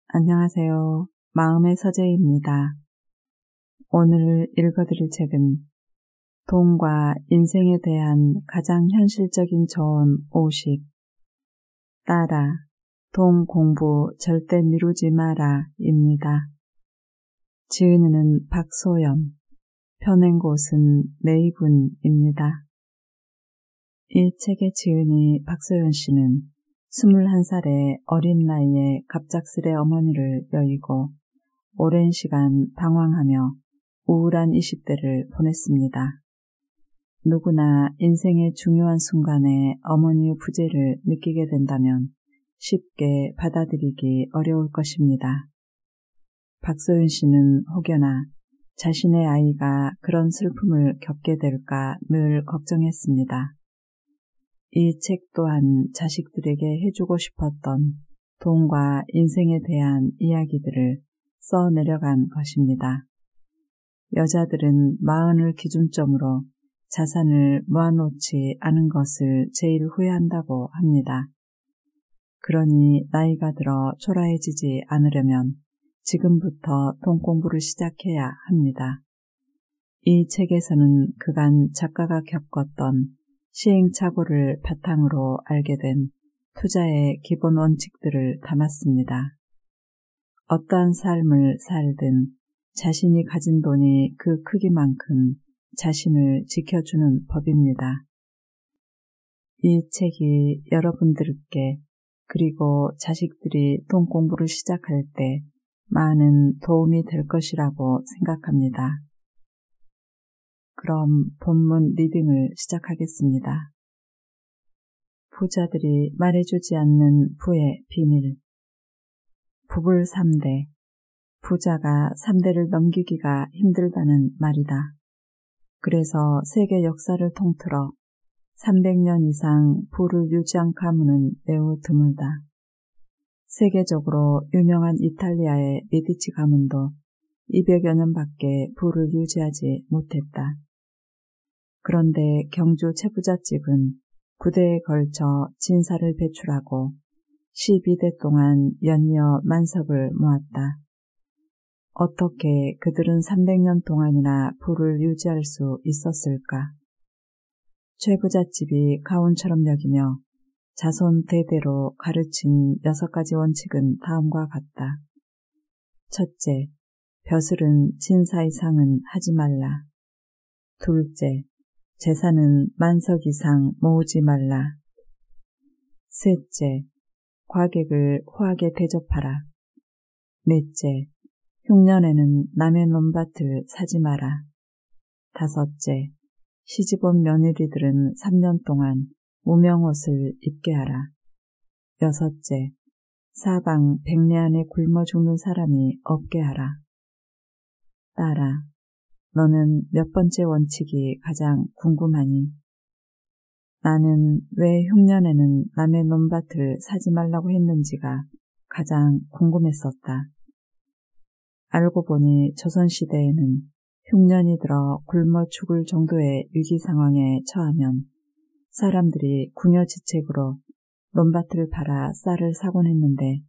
안녕하세요. 마음의 서재입니다. 오늘 읽어드릴 책은 돈과 인생에 대한 가장 현실적인 조언 50. 따라, 돈 공부 절대 미루지 마라 입니다. 지은이는 박소연, 펴낸 곳은 네이분입니다. 이 책의 지은이 박소연 씨는 21살의 어린 나이에 갑작스레 어머니를 여의고 오랜 시간 방황하며 우울한 20대를 보냈습니다. 누구나 인생의 중요한 순간에 어머니의 부재를 느끼게 된다면 쉽게 받아들이기 어려울 것입니다. 박소연 씨는 혹여나 자신의 아이가 그런 슬픔을 겪게 될까 늘 걱정했습니다. 이 책 또한 자식들에게 해주고 싶었던 돈과 인생에 대한 이야기들을 써내려간 것입니다. 여자들은 40을 기준점으로 자산을 모아놓지 않은 것을 제일 후회한다고 합니다. 그러니 나이가 들어 초라해지지 않으려면 지금부터 돈 공부를 시작해야 합니다. 이 책에서는 그간 작가가 겪었던 시행착오를 바탕으로 알게 된 투자의 기본 원칙들을 담았습니다. 어떠한 삶을 살든 자신이 가진 돈이 그 크기만큼 자신을 지켜주는 법입니다. 이 책이 여러분들께 그리고 자식들이 돈 공부를 시작할 때 많은 도움이 될 것이라고 생각합니다. 그럼 본문 리딩을 시작하겠습니다. 부자들이 말해주지 않는 부의 비밀. 부불 3대. 부자가 3대를 넘기기가 힘들다는 말이다. 그래서 세계 역사를 통틀어 300년 이상 부를 유지한 가문은 매우 드물다. 세계적으로 유명한 이탈리아의 메디치 가문도 200여 년밖에 부를 유지하지 못했다. 그런데 경주 채부잣집은 9대에 걸쳐 진사를 배출하고 12대 동안 연이어 만석을 모았다. 어떻게 그들은 300년 동안이나 부를 유지할 수 있었을까? 채부잣집이 가훈처럼 여기며 자손 대대로 가르친 6가지 원칙은 다음과 같다. 첫째, 벼슬은 진사 이상은 하지 말라. 둘째, 재산은 만석 이상 모으지 말라. 셋째, 과객을 호하게 대접하라. 넷째, 흉년에는 남의 논밭을 사지 마라. 다섯째, 시집온 며느리들은 3년 동안 무명옷을 입게 하라. 여섯째, 사방 백내 안에 굶어 죽는 사람이 없게 하라. 딸아, 너는 몇 번째 원칙이 가장 궁금하니? 나는 왜 흉년에는 남의 논밭을 사지 말라고 했는지가 가장 궁금했었다. 알고 보니 조선시대에는 흉년이 들어 굶어 죽을 정도의 위기 상황에 처하면 사람들이 궁여지책으로 논밭을 팔아 쌀을 사곤 했는데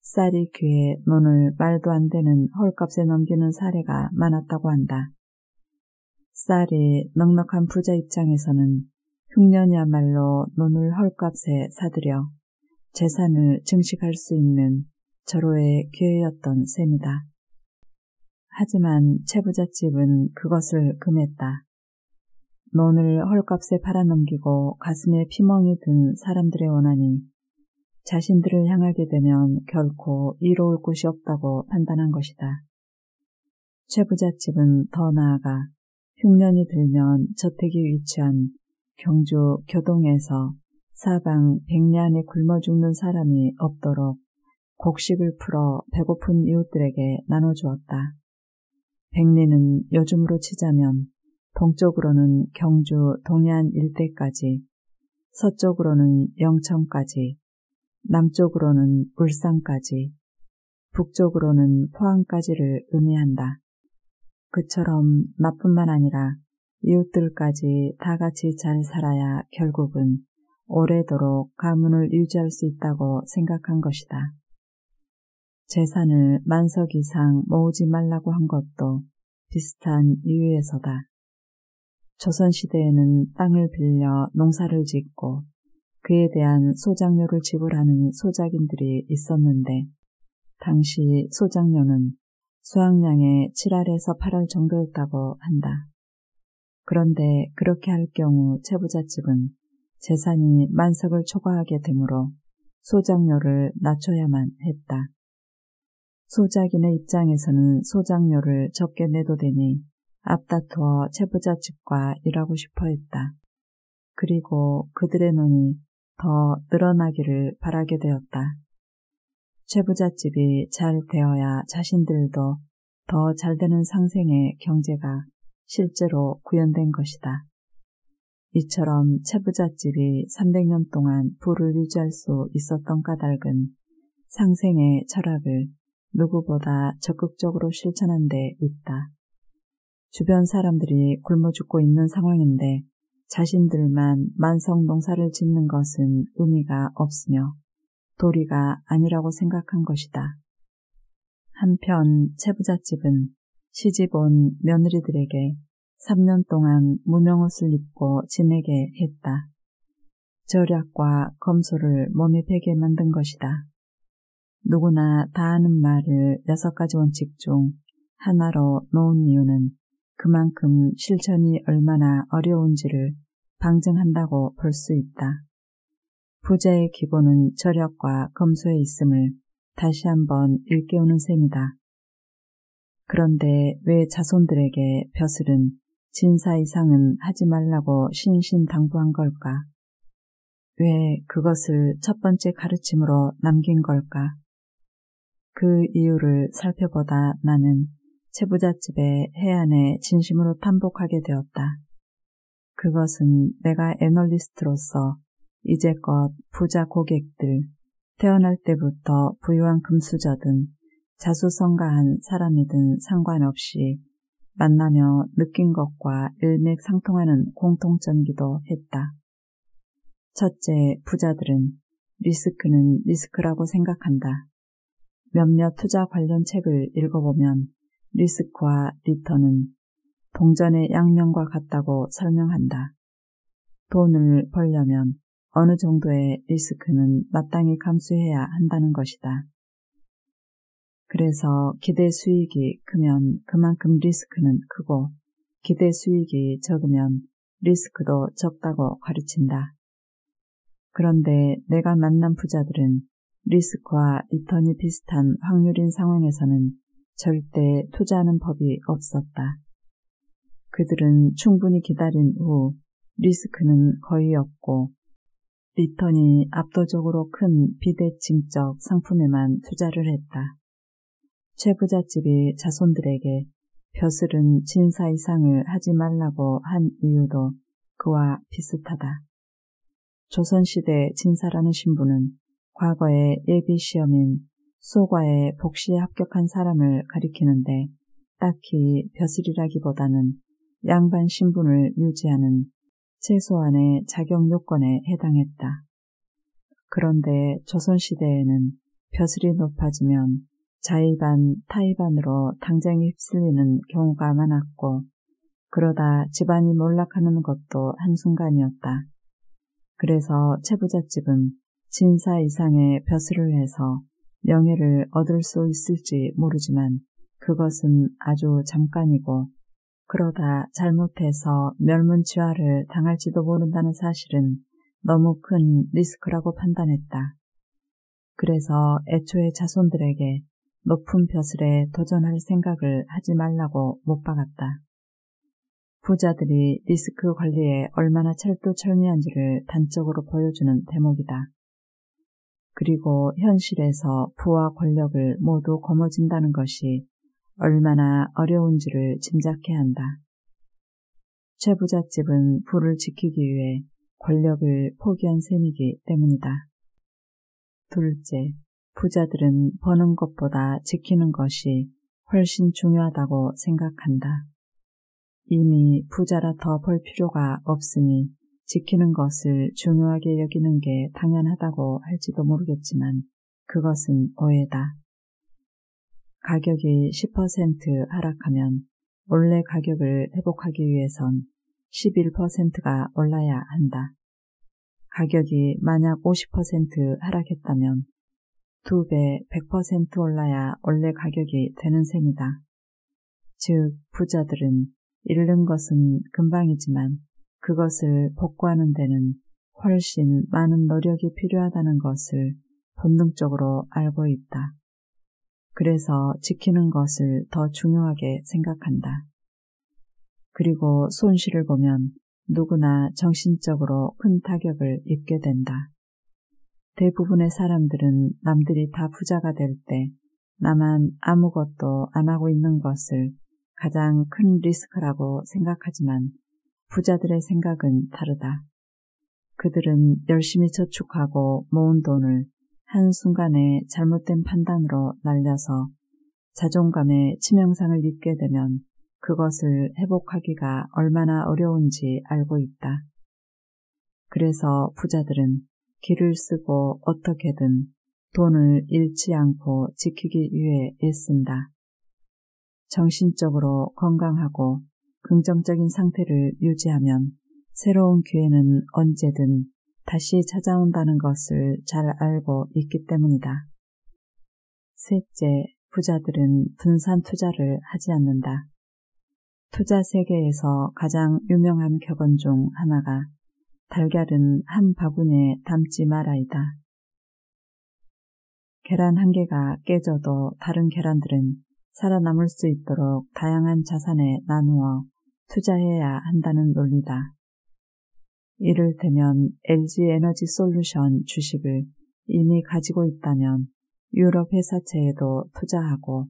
쌀이 귀해 논을 말도 안 되는 헐값에 넘기는 사례가 많았다고 한다. 쌀이 넉넉한 부자 입장에서는 흉년이야말로 논을 헐값에 사들여 재산을 증식할 수 있는 절호의 기회였던 셈이다. 하지만 채부잣집은 그것을 금했다. 논을 헐값에 팔아넘기고 가슴에 피멍이 든 사람들의 원한이 자신들을 향하게 되면 결코 이로울 곳이 없다고 판단한 것이다. 채부잣집은 더 나아가 흉년이 들면 저택이 위치한 경주 교동에서 사방 백내 안에 굶어 죽는 사람이 없도록 곡식을 풀어 배고픈 이웃들에게 나눠주었다. 백리는 요즘으로 치자면 동쪽으로는 경주 동해안 일대까지, 서쪽으로는 영천까지, 남쪽으로는 울산까지, 북쪽으로는 포항까지를 의미한다. 그처럼 나뿐만 아니라 이웃들까지 다 같이 잘 살아야 결국은 오래도록 가문을 유지할 수 있다고 생각한 것이다. 재산을 만석 이상 모으지 말라고 한 것도 비슷한 이유에서다. 조선시대에는 땅을 빌려 농사를 짓고 그에 대한 소작료를 지불하는 소작인들이 있었는데 당시 소작료는 수확량의 7알에서 8알 정도였다고 한다. 그런데 그렇게 할 경우 채부잣집은 재산이 만석을 초과하게 되므로 소작료를 낮춰야만 했다. 소작인의 입장에서는 소작료를 적게 내도 되니 앞다투어 채부잣집과 일하고 싶어 했다. 그리고 그들의 논이 더 늘어나기를 바라게 되었다. 채부잣집이 잘 되어야 자신들도 더 잘되는 상생의 경제가 실제로 구현된 것이다. 이처럼 채부잣집이 300년 동안 부를 유지할 수 있었던 까닭은 상생의 철학을 누구보다 적극적으로 실천한 데 있다. 주변 사람들이 굶어 죽고 있는 상황인데 자신들만 만석 농사를 짓는 것은 의미가 없으며 도리가 아니라고 생각한 것이다. 한편 채부잣집은 시집 온 며느리들에게 3년 동안 무명옷을 입고 지내게 했다. 절약과 검소를 몸에 배게 만든 것이다. 누구나 다 아는 말을 6가지 원칙 중 하나로 놓은 이유는 그만큼 실천이 얼마나 어려운지를 방증한다고 볼 수 있다. 부자의 기본은 절약과 검소에 있음을 다시 한번 일깨우는 셈이다. 그런데 왜 자손들에게 벼슬은 진사 이상은 하지 말라고 신신당부한 걸까? 왜 그것을 첫 번째 가르침으로 남긴 걸까? 그 이유를 살펴보다 나는 채부잣집의 해안에 진심으로 탐복하게 되었다. 그것은 내가 애널리스트로서 이제껏 부자 고객들, 태어날 때부터 부유한 금수저든 자수성가한 사람이든 상관없이 만나며 느낀 것과 일맥상통하는 공통점이기도 했다. 첫째, 부자들은 리스크는 리스크라고 생각한다. 몇몇 투자 관련 책을 읽어보면 리스크와 리턴은 동전의 양면과 같다고 설명한다. 돈을 벌려면 어느 정도의 리스크는 마땅히 감수해야 한다는 것이다. 그래서 기대 수익이 크면 그만큼 리스크는 크고 기대 수익이 적으면 리스크도 적다고 가르친다. 그런데 내가 만난 부자들은 리스크와 리턴이 비슷한 확률인 상황에서는 절대 투자하는 법이 없었다. 그들은 충분히 기다린 후 리스크는 거의 없고 리턴이 압도적으로 큰 비대칭적 상품에만 투자를 했다. 채부잣집이 자손들에게 벼슬은 진사 이상을 하지 말라고 한 이유도 그와 비슷하다. 조선시대 진사라는 신분은 과거의 예비시험인 소과의 복시에 합격한 사람을 가리키는데 딱히 벼슬이라기보다는 양반 신분을 유지하는 최소한의 자격 요건에 해당했다. 그런데 조선시대에는 벼슬이 높아지면 자의반 타의반으로 당장에 휩쓸리는 경우가 많았고 그러다 집안이 몰락하는 것도 한순간이었다. 그래서 채부잣집은 진사 이상의 벼슬을 해서 명예를 얻을 수 있을지 모르지만 그것은 아주 잠깐이고 그러다 잘못해서 멸문지화를 당할지도 모른다는 사실은 너무 큰 리스크라고 판단했다. 그래서 애초에 자손들에게 높은 벼슬에 도전할 생각을 하지 말라고 못 박았다. 부자들이 리스크 관리에 얼마나 철두철미한지를 단적으로 보여주는 대목이다. 그리고 현실에서 부와 권력을 모두 거머쥔다는 것이 얼마나 어려운지를 짐작해야 한다. 채부잣집은 부를 지키기 위해 권력을 포기한 셈이기 때문이다. 둘째, 부자들은 버는 것보다 지키는 것이 훨씬 중요하다고 생각한다. 이미 부자라 더 벌 필요가 없으니 지키는 것을 중요하게 여기는 게 당연하다고 할지도 모르겠지만 그것은 오해다. 가격이 10% 하락하면 원래 가격을 회복하기 위해선 11%가 올라야 한다. 가격이 만약 50% 하락했다면 2배 100% 올라야 원래 가격이 되는 셈이다. 즉 부자들은 잃는 것은 금방이지만 그것을 복구하는 데는 훨씬 많은 노력이 필요하다는 것을 본능적으로 알고 있다. 그래서 지키는 것을 더 중요하게 생각한다. 그리고 손실을 보면 누구나 정신적으로 큰 타격을 입게 된다. 대부분의 사람들은 남들이 다 부자가 될 때 나만 아무것도 안 하고 있는 것을 가장 큰 리스크라고 생각하지만 부자들의 생각은 다르다. 그들은 열심히 저축하고 모은 돈을 한순간에 잘못된 판단으로 날려서 자존감에 치명상을 입게 되면 그것을 회복하기가 얼마나 어려운지 알고 있다. 그래서 부자들은 기를 쓰고 어떻게든 돈을 잃지 않고 지키기 위해 애쓴다. 정신적으로 건강하고 긍정적인 상태를 유지하면 새로운 기회는 언제든 다시 찾아온다는 것을 잘 알고 있기 때문이다. 셋째, 부자들은 분산 투자를 하지 않는다. 투자 세계에서 가장 유명한 격언 중 하나가 달걀은 한 바구니에 담지 마라이다. 계란 한 개가 깨져도 다른 계란들은 살아남을 수 있도록 다양한 자산에 나누어 투자해야 한다는 논리다. 이를테면 LG 에너지 솔루션 주식을 이미 가지고 있다면 유럽 회사채에도 투자하고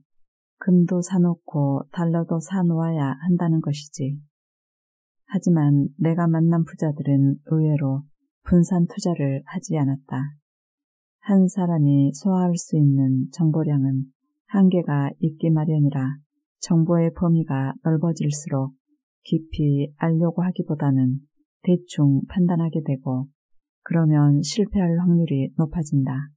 금도 사놓고 달러도 사놓아야 한다는 것이지. 하지만 내가 만난 부자들은 의외로 분산 투자를 하지 않았다. 한 사람이 소화할 수 있는 정보량은 한계가 있기 마련이라 정보의 범위가 넓어질수록 깊이 알려고 하기보다는 대충 판단하게 되고 그러면 실패할 확률이 높아진다.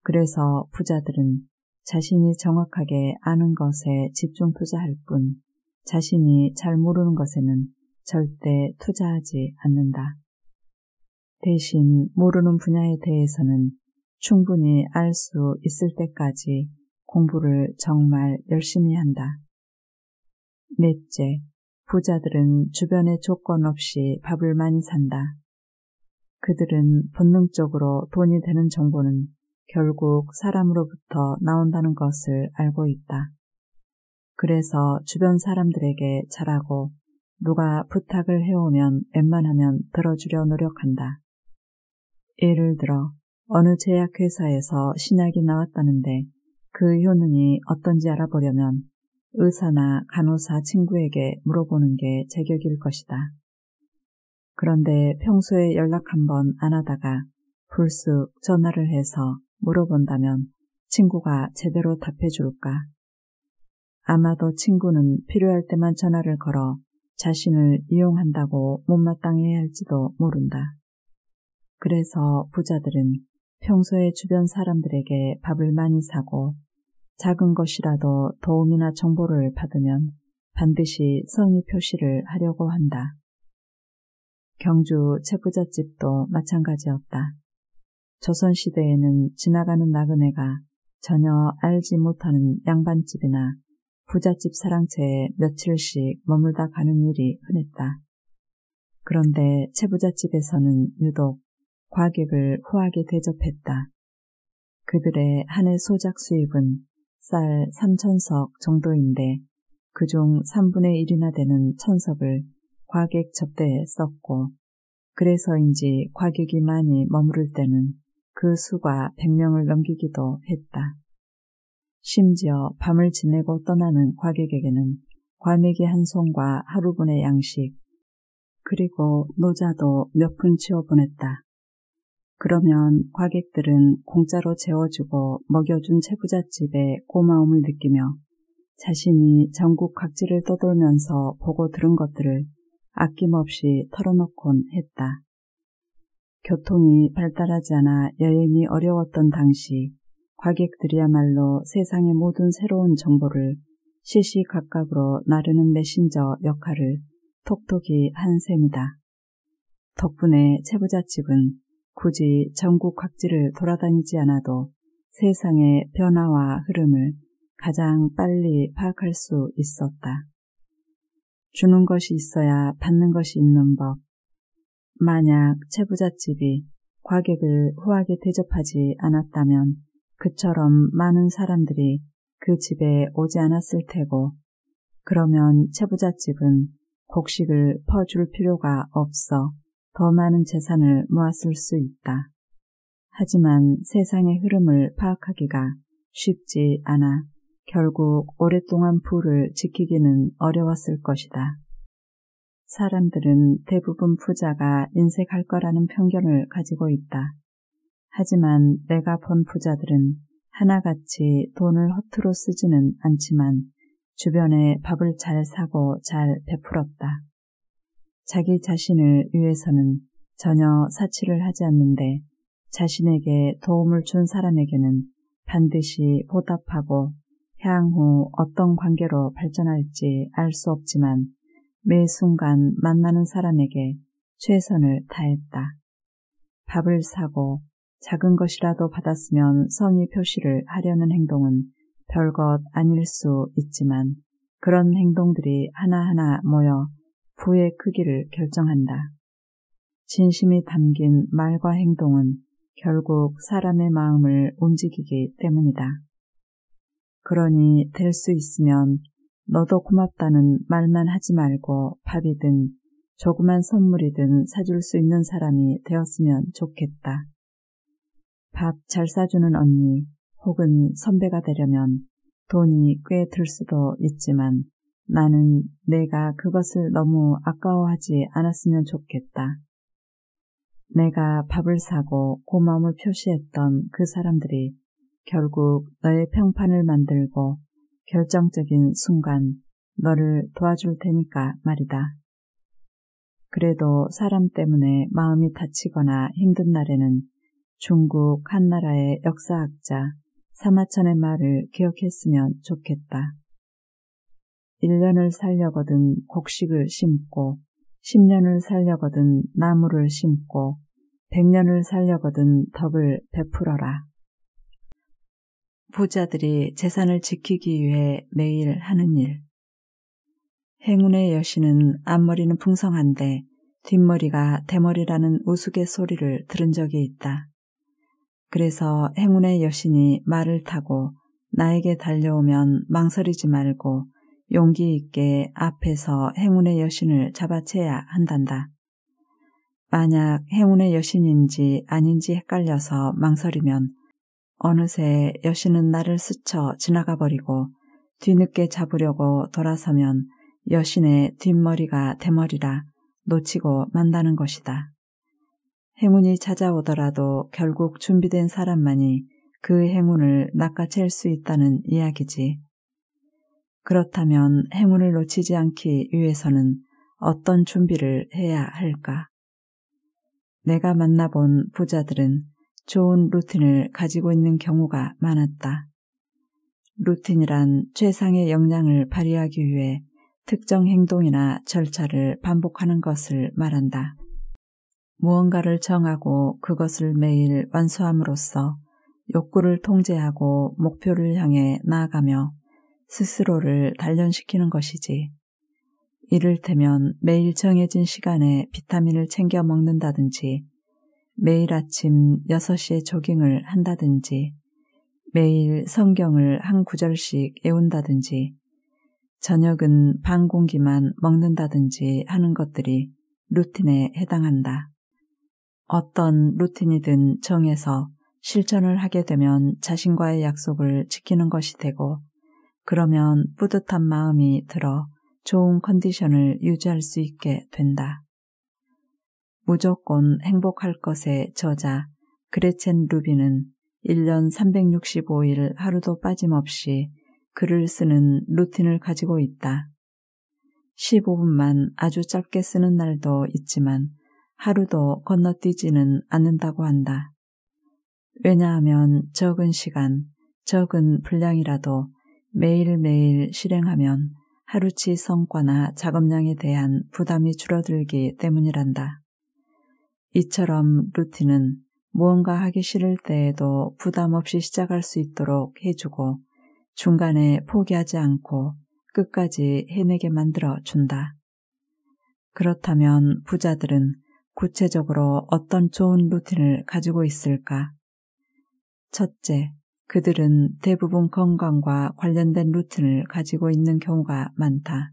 그래서 부자들은 자신이 정확하게 아는 것에 집중 투자할 뿐 자신이 잘 모르는 것에는 절대 투자하지 않는다. 대신 모르는 분야에 대해서는 충분히 알 수 있을 때까지 공부를 정말 열심히 한다. 넷째, 부자들은 주변의 조건 없이 밥을 많이 산다. 그들은 본능적으로 돈이 되는 정보는 결국 사람으로부터 나온다는 것을 알고 있다. 그래서 주변 사람들에게 잘하고 누가 부탁을 해오면 웬만하면 들어주려 노력한다. 예를 들어 어느 제약회사에서 신약이 나왔다는데 그 효능이 어떤지 알아보려면 의사나 간호사 친구에게 물어보는 게 제격일 것이다. 그런데 평소에 연락 한번 안 하다가 불쑥 전화를 해서 물어본다면 친구가 제대로 답해줄까? 아마도 친구는 필요할 때만 전화를 걸어 자신을 이용한다고 못마땅해야 할지도 모른다. 그래서 부자들은 평소에 주변 사람들에게 밥을 많이 사고 작은 것이라도 도움이나 정보를 받으면 반드시 성의 표시를 하려고 한다. 경주 채부잣집도 마찬가지였다. 조선시대에는 지나가는 나그네가 전혀 알지 못하는 양반집이나 부잣집 사랑채에 며칠씩 머물다 가는 일이 흔했다. 그런데 채부잣집에서는 유독 과객을 후하게 대접했다. 그들의 한 해 소작 수입은 쌀 3,000석 정도인데 그중 3분의 1이나 되는 1,000석을 과객 접대에 썼고 그래서인지 과객이 많이 머무를 때는 그 수가 100명을 넘기기도 했다. 심지어 밤을 지내고 떠나는 과객에게는 과메기 한 송과 하루분의 양식 그리고 노자도 몇 푼 치워보냈다. 그러면 과객들은 공짜로 재워주고 먹여준 채부잣집에 고마움을 느끼며 자신이 전국 각지를 떠돌면서 보고 들은 것들을 아낌없이 털어놓곤 했다. 교통이 발달하지 않아 여행이 어려웠던 당시 과객들이야말로 세상의 모든 새로운 정보를 시시각각으로 나르는 메신저 역할을 톡톡히 한 셈이다. 덕분에 채부잣집은 굳이 전국 각지를 돌아다니지 않아도 세상의 변화와 흐름을 가장 빨리 파악할 수 있었다. 주는 것이 있어야 받는 것이 있는 법. 만약 채부잣집이 과객을 후하게 대접하지 않았다면 그처럼 많은 사람들이 그 집에 오지 않았을 테고, 그러면 채부잣집은 곡식을 퍼줄 필요가 없어 더 많은 재산을 모았을 수 있다. 하지만 세상의 흐름을 파악하기가 쉽지 않아 결국 오랫동안 부를 지키기는 어려웠을 것이다. 사람들은 대부분 부자가 인색할 거라는 편견을 가지고 있다. 하지만 내가 본 부자들은 하나같이 돈을 허투루 쓰지는 않지만 주변에 밥을 잘 사고 잘 베풀었다. 자기 자신을 위해서는 전혀 사치를 하지 않는데 자신에게 도움을 준 사람에게는 반드시 보답하고 향후 어떤 관계로 발전할지 알 수 없지만 매 순간 만나는 사람에게 최선을 다했다. 밥을 사고 작은 것이라도 받았으면 성의 표시를 하려는 행동은 별것 아닐 수 있지만 그런 행동들이 하나하나 모여 부의 크기를 결정한다. 진심이 담긴 말과 행동은 결국 사람의 마음을 움직이기 때문이다. 그러니 될 수 있으면 너도 고맙다는 말만 하지 말고 밥이든 조그만 선물이든 사줄 수 있는 사람이 되었으면 좋겠다. 밥 잘 사주는 언니 혹은 선배가 되려면 돈이 꽤 들 수도 있지만 나는 내가 그것을 너무 아까워하지 않았으면 좋겠다. 내가 밥을 사고 고마움을 표시했던 그 사람들이 결국 너의 평판을 만들고 결정적인 순간 너를 도와줄 테니까 말이다. 그래도 사람 때문에 마음이 다치거나 힘든 날에는 중국 한 나라의 역사학자 사마천의 말을 기억했으면 좋겠다. 1년을 살려거든 곡식을 심고 10년을 살려거든 나무를 심고 100년을 살려거든 덕을 베풀어라. 부자들이 재산을 지키기 위해 매일 하는 일. 행운의 여신은 앞머리는 풍성한데 뒷머리가 대머리라는 우스갯소리를 들은 적이 있다. 그래서 행운의 여신이 말을 타고 나에게 달려오면 망설이지 말고 용기 있게 앞에서 행운의 여신을 잡아채야 한단다. 만약 행운의 여신인지 아닌지 헷갈려서 망설이면 어느새 여신은 나를 스쳐 지나가 버리고 뒤늦게 잡으려고 돌아서면 여신의 뒷머리가 대머리라 놓치고 만다는 것이다. 행운이 찾아오더라도 결국 준비된 사람만이 그 행운을 낚아챌 수 있다는 이야기지. 그렇다면 행운을 놓치지 않기 위해서는 어떤 준비를 해야 할까? 내가 만나본 부자들은 좋은 루틴을 가지고 있는 경우가 많았다. 루틴이란 최상의 역량을 발휘하기 위해 특정 행동이나 절차를 반복하는 것을 말한다. 무언가를 정하고 그것을 매일 완수함으로써 욕구를 통제하고 목표를 향해 나아가며 스스로를 단련시키는 것이지. 이를테면 매일 정해진 시간에 비타민을 챙겨 먹는다든지, 매일 아침 6시에 조깅을 한다든지, 매일 성경을 한 구절씩 외운다든지, 저녁은 반 공기만 먹는다든지 하는 것들이 루틴에 해당한다. 어떤 루틴이든 정해서 실천을 하게 되면 자신과의 약속을 지키는 것이 되고, 그러면 뿌듯한 마음이 들어 좋은 컨디션을 유지할 수 있게 된다. 무조건 행복할 것의 저자 그레첸 루비는 1년 365일 하루도 빠짐없이 글을 쓰는 루틴을 가지고 있다. 15분만 아주 짧게 쓰는 날도 있지만 하루도 건너뛰지는 않는다고 한다. 왜냐하면 적은 시간, 적은 분량이라도 매일매일 실행하면 하루치 성과나 작업량에 대한 부담이 줄어들기 때문이란다. 이처럼 루틴은 무언가 하기 싫을 때에도 부담 없이 시작할 수 있도록 해주고 중간에 포기하지 않고 끝까지 해내게 만들어 준다. 그렇다면 부자들은 구체적으로 어떤 좋은 루틴을 가지고 있을까? 첫째, 그들은 대부분 건강과 관련된 루틴을 가지고 있는 경우가 많다.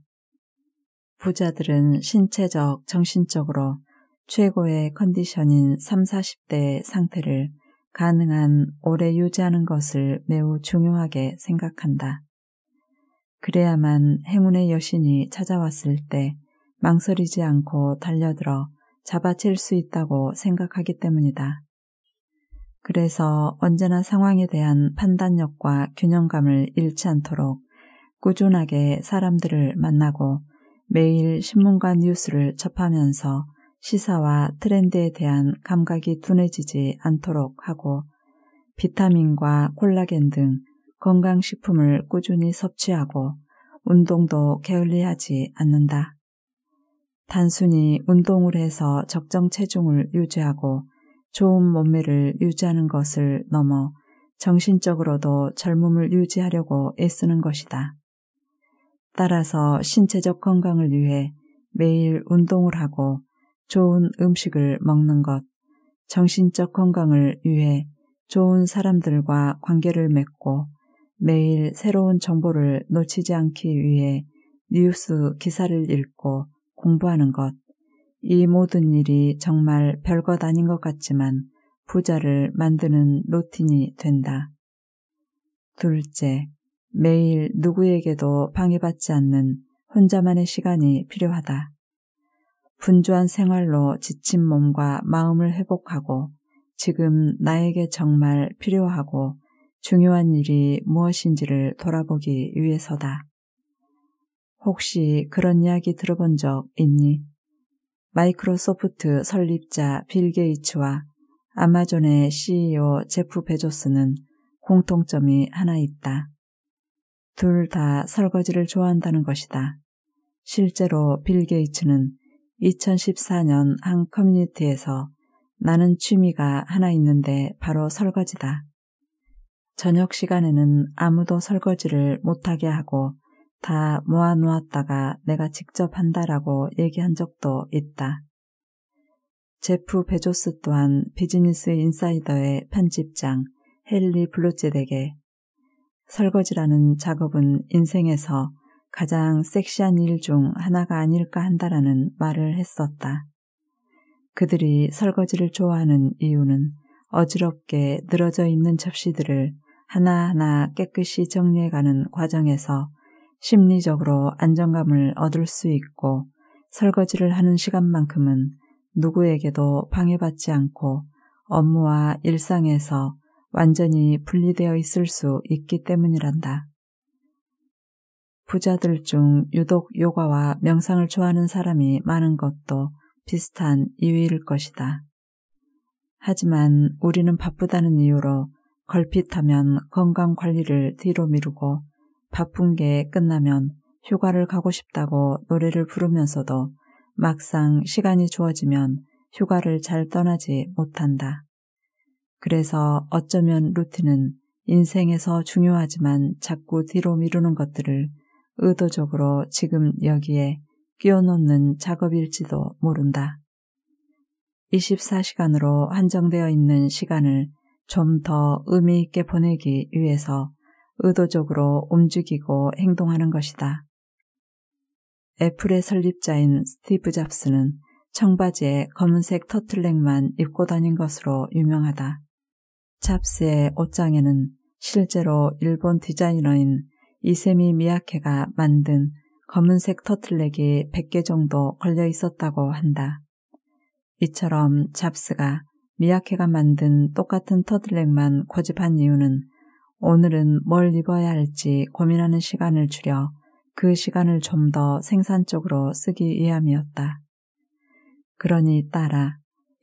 부자들은 신체적, 정신적으로 최고의 컨디션인 30, 40대의 상태를 가능한 오래 유지하는 것을 매우 중요하게 생각한다. 그래야만 행운의 여신이 찾아왔을 때 망설이지 않고 달려들어 잡아챌 수 있다고 생각하기 때문이다. 그래서 언제나 상황에 대한 판단력과 균형감을 잃지 않도록 꾸준하게 사람들을 만나고 매일 신문과 뉴스를 접하면서 시사와 트렌드에 대한 감각이 둔해지지 않도록 하고 비타민과 콜라겐 등 건강식품을 꾸준히 섭취하고 운동도 게을리하지 않는다. 단순히 운동을 해서 적정 체중을 유지하고 좋은 몸매를 유지하는 것을 넘어 정신적으로도 젊음을 유지하려고 애쓰는 것이다. 따라서 신체적 건강을 위해 매일 운동을 하고 좋은 음식을 먹는 것, 정신적 건강을 위해 좋은 사람들과 관계를 맺고 매일 새로운 정보를 놓치지 않기 위해 뉴스 기사를 읽고 공부하는 것, 이 모든 일이 정말 별것 아닌 것 같지만 부자를 만드는 루틴이 된다. 둘째, 매일 누구에게도 방해받지 않는 혼자만의 시간이 필요하다. 분주한 생활로 지친 몸과 마음을 회복하고 지금 나에게 정말 필요하고 중요한 일이 무엇인지를 돌아보기 위해서다. 혹시 그런 이야기 들어본 적 있니? 마이크로소프트 설립자 빌 게이츠와 아마존의 CEO 제프 베조스는 공통점이 하나 있다. 둘 다 설거지를 좋아한다는 것이다. 실제로 빌 게이츠는 2014년 한 커뮤니티에서 나는 취미가 하나 있는데 바로 설거지다. 저녁 시간에는 아무도 설거지를 못하게 하고 다 모아놓았다가 내가 직접 한다라고 얘기한 적도 있다. 제프 베조스 또한 비즈니스 인사이더의 편집장 헨리 블루젯에게 설거지라는 작업은 인생에서 가장 섹시한 일 중 하나가 아닐까 한다라는 말을 했었다. 그들이 설거지를 좋아하는 이유는 어지럽게 늘어져 있는 접시들을 하나하나 깨끗이 정리해가는 과정에서 심리적으로 안정감을 얻을 수 있고 설거지를 하는 시간만큼은 누구에게도 방해받지 않고 업무와 일상에서 완전히 분리되어 있을 수 있기 때문이란다. 부자들 중 유독 요가와 명상을 좋아하는 사람이 많은 것도 비슷한 이유일 것이다. 하지만 우리는 바쁘다는 이유로 걸핏하면 건강관리를 뒤로 미루고 바쁜 게 끝나면 휴가를 가고 싶다고 노래를 부르면서도 막상 시간이 주어지면 휴가를 잘 떠나지 못한다. 그래서 어쩌면 루틴은 인생에서 중요하지만 자꾸 뒤로 미루는 것들을 의도적으로 지금 여기에 끼워놓는 작업일지도 모른다. 24시간으로 한정되어 있는 시간을 좀 더 의미 있게 보내기 위해서 의도적으로 움직이고 행동하는 것이다. 애플의 설립자인 스티브 잡스는 청바지에 검은색 터틀넥만 입고 다닌 것으로 유명하다. 잡스의 옷장에는 실제로 일본 디자이너인 이세미 미야케가 만든 검은색 터틀넥이 100개 정도 걸려 있었다고 한다. 이처럼 잡스가 미야케가 만든 똑같은 터틀넥만 고집한 이유는 오늘은 뭘 입어야 할지 고민하는 시간을 줄여 그 시간을 좀 더 생산적으로 쓰기 위함이었다. 그러니 따라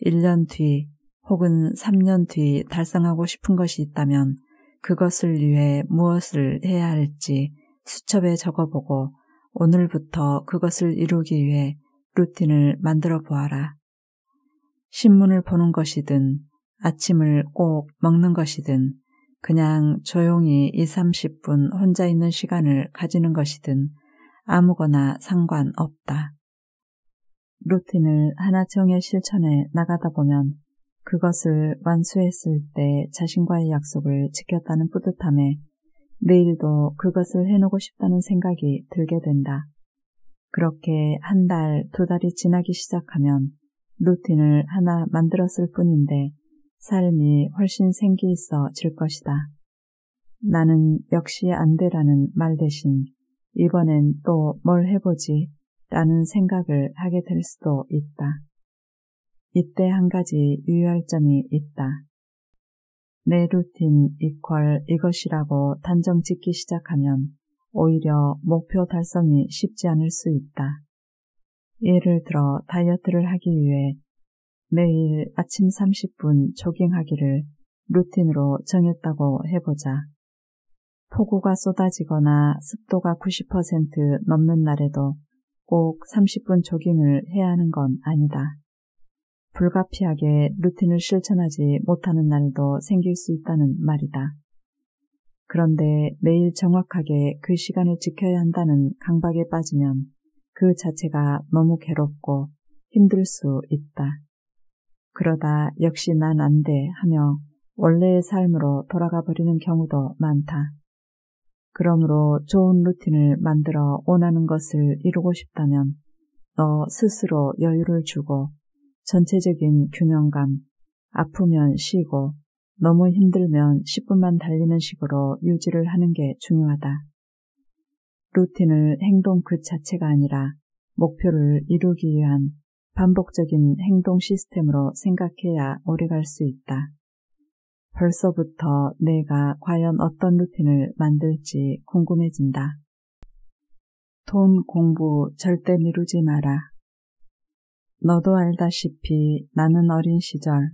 1년 뒤 혹은 3년 뒤 달성하고 싶은 것이 있다면 그것을 위해 무엇을 해야 할지 수첩에 적어보고 오늘부터 그것을 이루기 위해 루틴을 만들어 보아라. 신문을 보는 것이든 아침을 꼭 먹는 것이든 그냥 조용히 20-30분 혼자 있는 시간을 가지는 것이든 아무거나 상관없다. 루틴을 하나 정해 실천해 나가다 보면 그것을 완수했을 때 자신과의 약속을 지켰다는 뿌듯함에 내일도 그것을 해놓고 싶다는 생각이 들게 된다. 그렇게 한 달, 2달이 지나기 시작하면 루틴을 하나 만들었을 뿐인데 삶이 훨씬 생기 있어질 것이다. 나는 역시 안 되라는 말 대신 이번엔 또 뭘 해보지 라는 생각을 하게 될 수도 있다. 이때 한 가지 유의할 점이 있다. 내 루틴 이퀄 이것이라고 단정 짓기 시작하면 오히려 목표 달성이 쉽지 않을 수 있다. 예를 들어 다이어트를 하기 위해 매일 아침 30분 조깅하기를 루틴으로 정했다고 해보자. 폭우가 쏟아지거나 습도가 90% 넘는 날에도 꼭 30분 조깅을 해야 하는 건 아니다. 불가피하게 루틴을 실천하지 못하는 날도 생길 수 있다는 말이다. 그런데 매일 정확하게 그 시간을 지켜야 한다는 강박에 빠지면 그 자체가 너무 괴롭고 힘들 수 있다. 그러다 역시 난 안 돼 하며 원래의 삶으로 돌아가 버리는 경우도 많다. 그러므로 좋은 루틴을 만들어 원하는 것을 이루고 싶다면 너 스스로 여유를 주고 전체적인 균형감, 아프면 쉬고 너무 힘들면 10분만 달리는 식으로 유지를 하는 게 중요하다. 루틴을 행동 그 자체가 아니라 목표를 이루기 위한 반복적인 행동 시스템으로 생각해야 오래갈 수 있다. 벌써부터 내가 과연 어떤 루틴을 만들지 궁금해진다. 돈 공부 절대 미루지 마라. 너도 알다시피 나는 어린 시절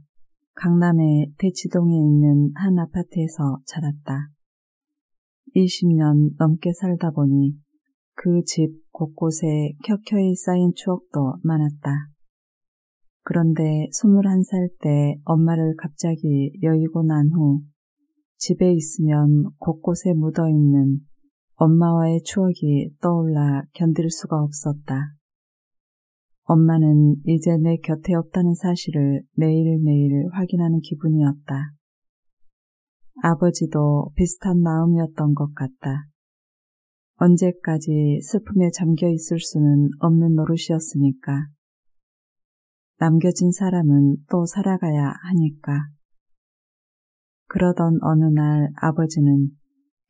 강남의 대치동에 있는 한 아파트에서 자랐다. 20년 넘게 살다 보니 그 집 곳곳에 켜켜이 쌓인 추억도 많았다. 그런데 21살 때 엄마를 갑자기 여의고 난 후 집에 있으면 곳곳에 묻어있는 엄마와의 추억이 떠올라 견딜 수가 없었다. 엄마는 이제 내 곁에 없다는 사실을 매일매일 확인하는 기분이었다. 아버지도 비슷한 마음이었던 것 같다. 언제까지 슬픔에 잠겨 있을 수는 없는 노릇이었으니까. 남겨진 사람은 또 살아가야 하니까. 그러던 어느 날 아버지는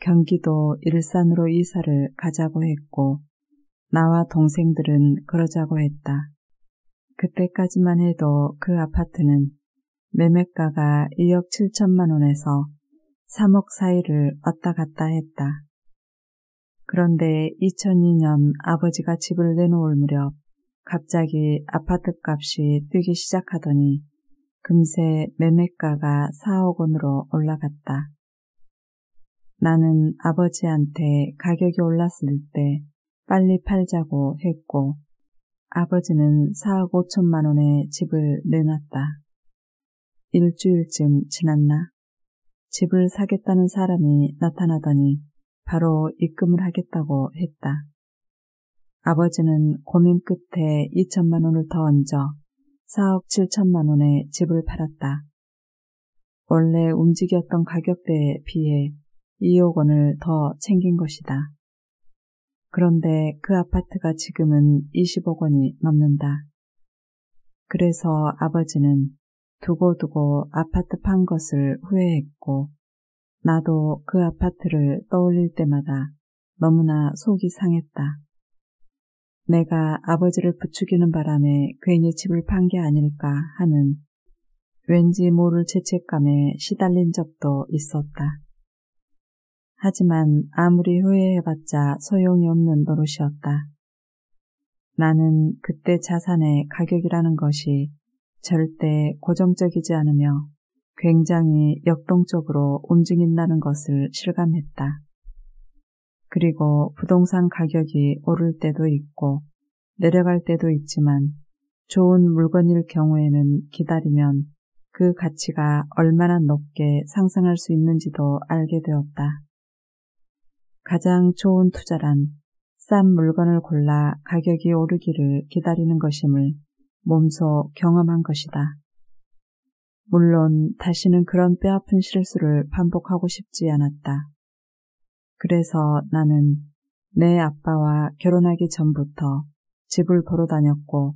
경기도 일산으로 이사를 가자고 했고 나와 동생들은 그러자고 했다. 그때까지만 해도 그 아파트는 매매가가 2억 7천만 원에서 3억 사이를 왔다 갔다 했다. 그런데 2002년 아버지가 집을 내놓을 무렵 갑자기 아파트 값이 뛰기 시작하더니 금세 매매가가 4억 원으로 올라갔다. 나는 아버지한테 가격이 올랐을 때 빨리 팔자고 했고 아버지는 4억 5천만 원의 집을 내놨다. 일주일쯤 지났나? 집을 사겠다는 사람이 나타나더니 바로 입금을 하겠다고 했다. 아버지는 고민 끝에 2천만 원을 더 얹어 4억 7천만 원의 집을 팔았다. 원래 움직였던 가격대에 비해 2억 원을 더 챙긴 것이다. 그런데 그 아파트가 지금은 20억 원이 넘는다. 그래서 아버지는 두고두고 아파트 판 것을 후회했고 나도 그 아파트를 떠올릴 때마다 너무나 속이 상했다. 내가 아버지를 부추기는 바람에 괜히 집을 판 게 아닐까 하는 왠지 모를 죄책감에 시달린 적도 있었다. 하지만 아무리 후회해봤자 소용이 없는 노릇이었다. 나는 그때 자산의 가격이라는 것이 절대 고정적이지 않으며 굉장히 역동적으로 움직인다는 것을 실감했다. 그리고 부동산 가격이 오를 때도 있고 내려갈 때도 있지만 좋은 물건일 경우에는 기다리면 그 가치가 얼마나 높게 상승할 수 있는지도 알게 되었다. 가장 좋은 투자란 싼 물건을 골라 가격이 오르기를 기다리는 것임을 몸소 경험한 것이다. 물론 다시는 그런 뼈아픈 실수를 반복하고 싶지 않았다. 그래서 나는 내 아빠와 결혼하기 전부터 집을 보러 다녔고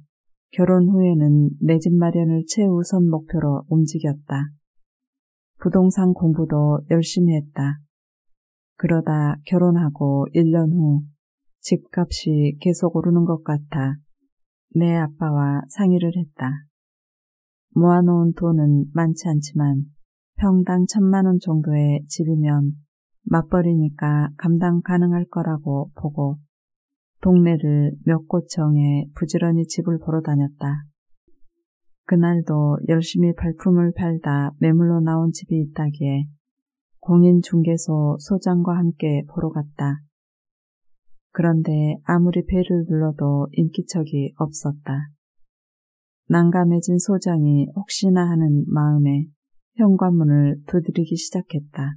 결혼 후에는 내 집 마련을 최우선 목표로 움직였다. 부동산 공부도 열심히 했다. 그러다 결혼하고 1년 후 집값이 계속 오르는 것 같아 내 아빠와 상의를 했다. 모아놓은 돈은 많지 않지만 평당 1,000만 원 정도의 집이면 맞벌이니까 감당 가능할 거라고 보고 동네를 몇 곳 정해 부지런히 집을 보러 다녔다. 그날도 열심히 발품을 팔다 매물로 나온 집이 있다기에 공인중개소 소장과 함께 보러 갔다. 그런데 아무리 배를 눌러도 인기척이 없었다. 난감해진 소장이 혹시나 하는 마음에 현관문을 두드리기 시작했다.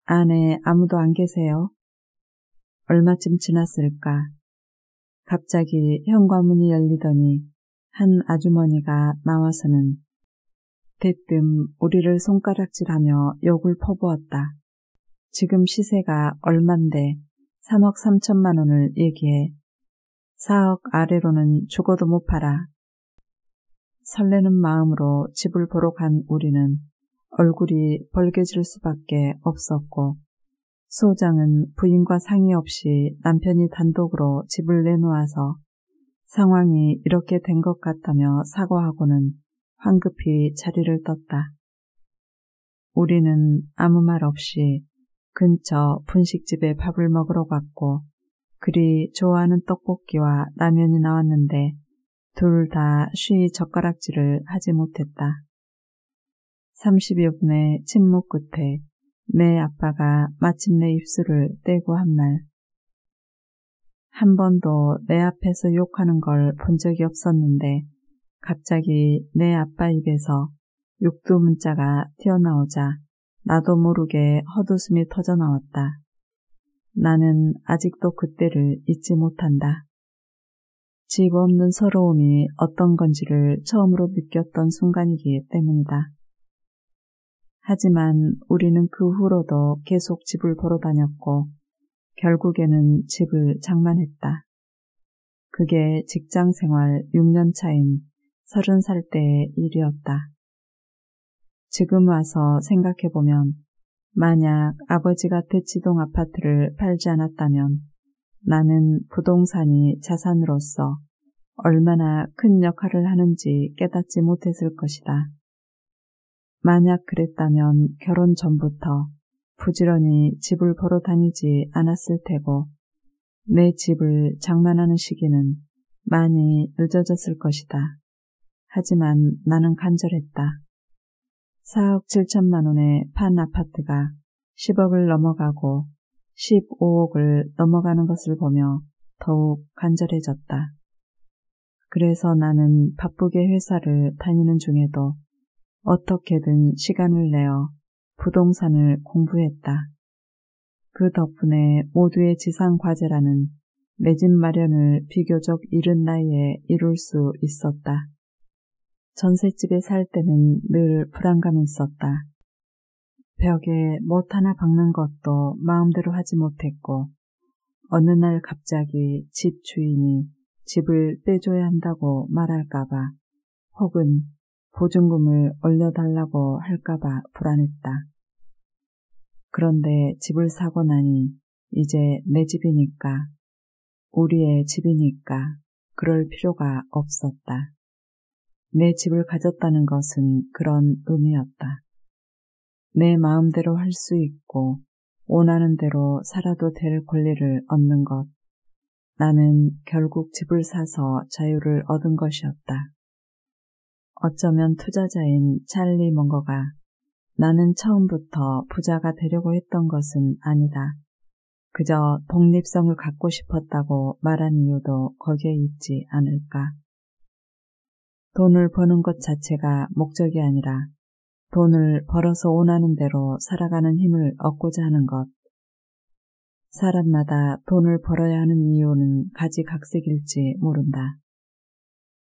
안에 아무도 안 계세요? 얼마쯤 지났을까? 갑자기 현관문이 열리더니 한 아주머니가 나와서는 대뜸 우리를 손가락질하며 욕을 퍼부었다. 지금 시세가 얼만데 3억 3천만 원을 얘기해. 4억 아래로는 죽어도 못 팔아. 설레는 마음으로 집을 보러 간 우리는 얼굴이 벌개질 수밖에 없었고 소장은 부인과 상의 없이 남편이 단독으로 집을 내놓아서 상황이 이렇게 된 것 같다며 사과하고는 황급히 자리를 떴다. 우리는 아무 말 없이 근처 분식집에 밥을 먹으러 갔고 그리 좋아하는 떡볶이와 라면이 나왔는데 둘 다 쉬이 젓가락질을 하지 못했다. 30여 분의 침묵 끝에 내 아빠가 마침내 입술을 떼고 한 말. 한 번도 내 앞에서 욕하는 걸 본 적이 없었는데 갑자기 내 아빠 입에서 육두문자가 튀어나오자 나도 모르게 헛웃음이 터져나왔다. 나는 아직도 그때를 잊지 못한다. 집 없는 서러움이 어떤 건지를 처음으로 느꼈던 순간이기 때문이다. 하지만 우리는 그 후로도 계속 집을 보러 다녔고 결국에는 집을 장만했다. 그게 직장생활 6년 차인 30살 때의 일이었다. 지금 와서 생각해보면 만약 아버지가 대치동 아파트를 팔지 않았다면 나는 부동산이 자산으로서 얼마나 큰 역할을 하는지 깨닫지 못했을 것이다. 만약 그랬다면 결혼 전부터 부지런히 집을 보러 다니지 않았을 테고 내 집을 장만하는 시기는 많이 늦어졌을 것이다. 하지만 나는 간절했다. 4억 7천만 원의 판 아파트가 10억을 넘어가고 15억을 넘어가는 것을 보며 더욱 간절해졌다. 그래서 나는 바쁘게 회사를 다니는 중에도 어떻게든 시간을 내어 부동산을 공부했다. 그 덕분에 모두의 지상과제라는 내 집 마련을 비교적 이른 나이에 이룰 수 있었다. 전셋집에 살 때는 늘 불안감이 있었다. 벽에 못 하나 박는 것도 마음대로 하지 못했고 어느 날 갑자기 집 주인이 집을 빼줘야 한다고 말할까봐 혹은 보증금을 올려달라고 할까봐 불안했다. 그런데 집을 사고 나니 이제 내 집이니까, 우리의 집이니까 그럴 필요가 없었다. 내 집을 가졌다는 것은 그런 의미였다. 내 마음대로 할 수 있고 원하는 대로 살아도 될 권리를 얻는 것. 나는 결국 집을 사서 자유를 얻은 것이었다. 어쩌면 투자자인 찰리 멍거가 나는 처음부터 부자가 되려고 했던 것은 아니다. 그저 독립성을 갖고 싶었다고 말한 이유도 거기에 있지 않을까. 돈을 버는 것 자체가 목적이 아니라 돈을 벌어서 원하는 대로 살아가는 힘을 얻고자 하는 것. 사람마다 돈을 벌어야 하는 이유는 가지각색일지 모른다.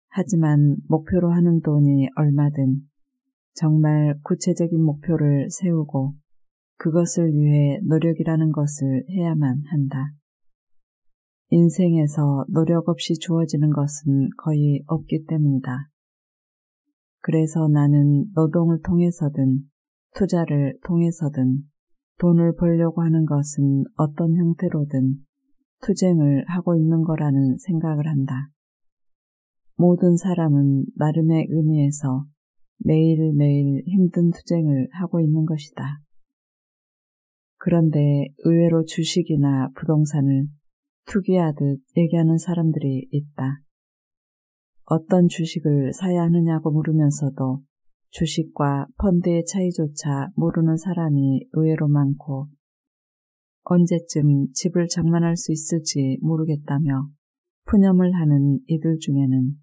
하지만 목표로 하는 돈이 얼마든 정말 구체적인 목표를 세우고 그것을 위해 노력이라는 것을 해야만 한다. 인생에서 노력 없이 주어지는 것은 거의 없기 때문이다. 그래서 나는 노동을 통해서든 투자를 통해서든 돈을 벌려고 하는 것은 어떤 형태로든 투쟁을 하고 있는 거라는 생각을 한다. 모든 사람은 나름의 의미에서 매일매일 힘든 투쟁을 하고 있는 것이다. 그런데 의외로 주식이나 부동산을 투기하듯 얘기하는 사람들이 있다. 어떤 주식을 사야 하느냐고 물으면서도 주식과 펀드의 차이조차 모르는 사람이 의외로 많고 언제쯤 집을 장만할 수 있을지 모르겠다며 푸념을 하는 이들 중에는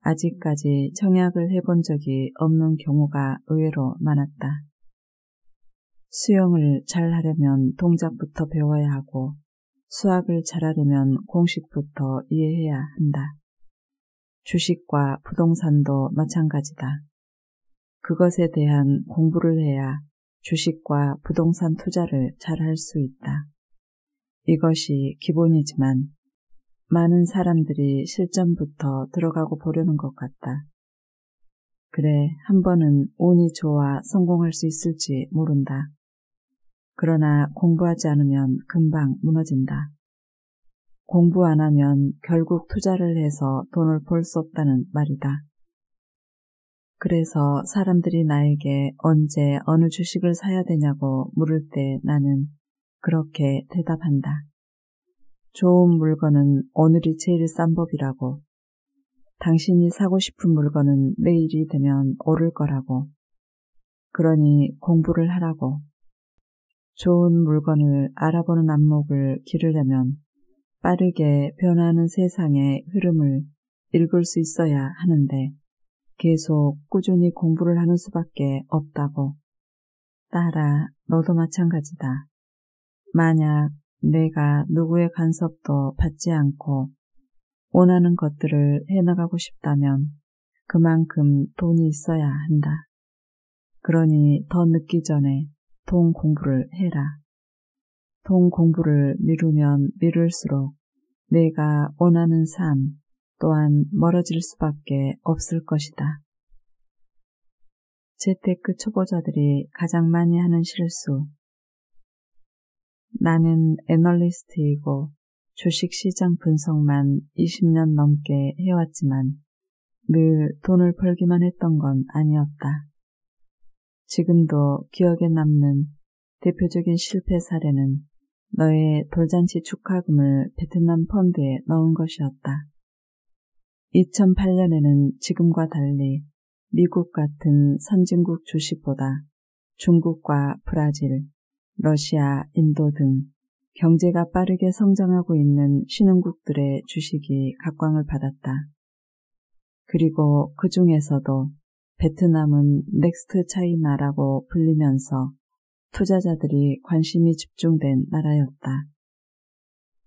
아직까지 청약을 해본 적이 없는 경우가 의외로 많았다. 수영을 잘 하려면 동작부터 배워야 하고 수학을 잘하려면 공식부터 이해해야 한다. 주식과 부동산도 마찬가지다. 그것에 대한 공부를 해야 주식과 부동산 투자를 잘할 수 있다. 이것이 기본이지만 많은 사람들이 실전부터 들어가고 보려는 것 같다. 그래, 한 번은 운이 좋아 성공할 수 있을지 모른다. 그러나 공부하지 않으면 금방 무너진다. 공부 안 하면 결국 투자를 해서 돈을 벌 수 없다는 말이다. 그래서 사람들이 나에게 언제 어느 주식을 사야 되냐고 물을 때 나는 그렇게 대답한다. 좋은 물건은 오늘이 제일 싼 법이라고. 당신이 사고 싶은 물건은 내일이 되면 오를 거라고. 그러니 공부를 하라고. 좋은 물건을 알아보는 안목을 기르려면 빠르게 변화하는 세상의 흐름을 읽을 수 있어야 하는데 계속 꾸준히 공부를 하는 수밖에 없다고. 딸아, 너도 마찬가지다. 만약 내가 누구의 간섭도 받지 않고 원하는 것들을 해나가고 싶다면 그만큼 돈이 있어야 한다. 그러니 더 늦기 전에 돈 공부를 해라. 돈 공부를 미루면 미룰수록 내가 원하는 삶 또한 멀어질 수밖에 없을 것이다. 재테크 초보자들이 가장 많이 하는 실수. 나는 애널리스트이고 주식시장 분석만 20년 넘게 해왔지만 늘 돈을 벌기만 했던 건 아니었다. 지금도 기억에 남는 대표적인 실패 사례는 너의 돌잔치 축하금을 베트남 펀드에 넣은 것이었다. 2008년에는 지금과 달리 미국 같은 선진국 주식보다 중국과 브라질, 러시아, 인도 등 경제가 빠르게 성장하고 있는 신흥국들의 주식이 각광을 받았다. 그리고 그 중에서도 베트남은 넥스트 차이나라고 불리면서 투자자들이 관심이 집중된 나라였다.